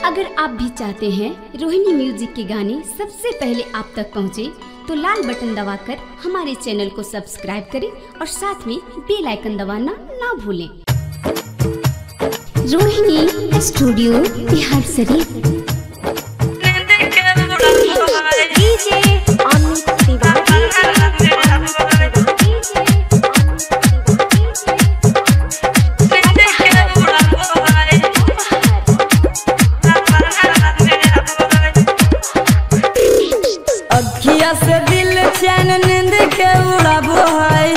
अगर आप भी चाहते हैं रोहिणी म्यूजिक के गाने सबसे पहले आप तक पहुंचे, तो लाल बटन दबाकर हमारे चैनल को सब्सक्राइब करें और साथ में बेल आइकन दबाना ना भूलें। रोहिणी स्टूडियो बिहार शरीफ। अखिया से दिल चैन नींद के उड़ाबो है,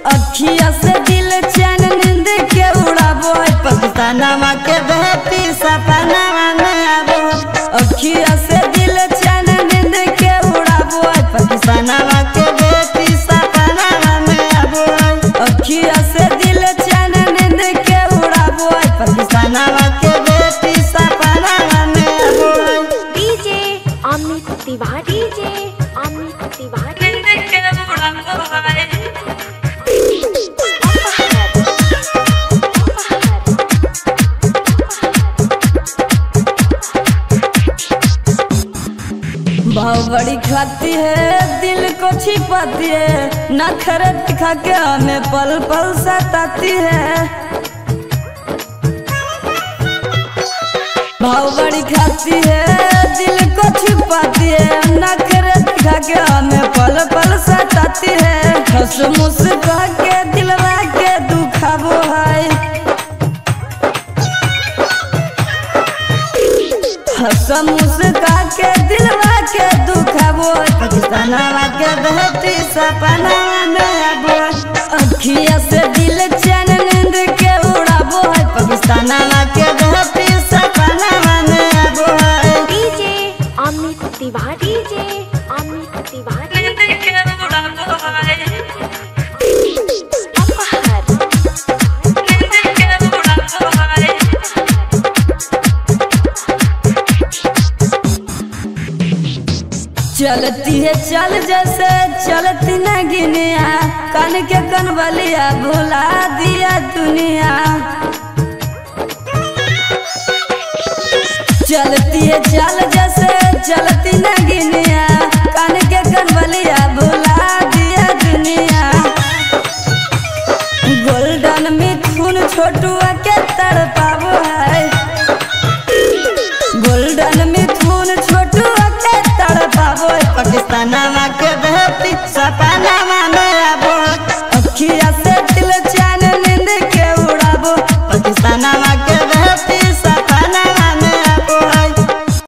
अखिया से दिल चैन नींद के उड़ाबो है। पाकिस्तानवा के बेटी सपनावा में आबो, अखिया से दिल चैन नींद के उड़ाबो है। पाकिस्तानवा के बेटी सपनावा में आबो, अखिया से दिल चैन नींद के उड़ाबो है। पाकिस्तानवा के बेटी सपनावा में अमित तिवारी भाव बड़ी खाती है, दिल को छिपाती है, नखरे दिखा के हमें पल पल सताती है। भाव बड़ी खाती है, दिल को छिपाती है, नखरे दिखा के हमें पल पल सताती है। हंस मुस्कुरा के दिलवा के दुखाबो है, हंस मुस्कुरा के दिलवा के दुखाबो है। पाकिस्तानवा के बेटी सपनावा में आबो, अखिया से दिल चैन नींद के उड़ाबो है। पाकिस्तानवा के बेटी सपनावा में आबो है। अमित तिवारी चलती है चल जैसे चलती नगिनिया, कान के कनवलिया भुला दिया दुनिया। चलती है चल जैसे चलती नगिनिया, कान के कनवलिया भुला दिया दुनिया। गोल्डन मिथुन छोटुआ के तड़पाबो है, गोल्डन मिथुन छोटुआ के तड़पाबो है। पाकिस्तान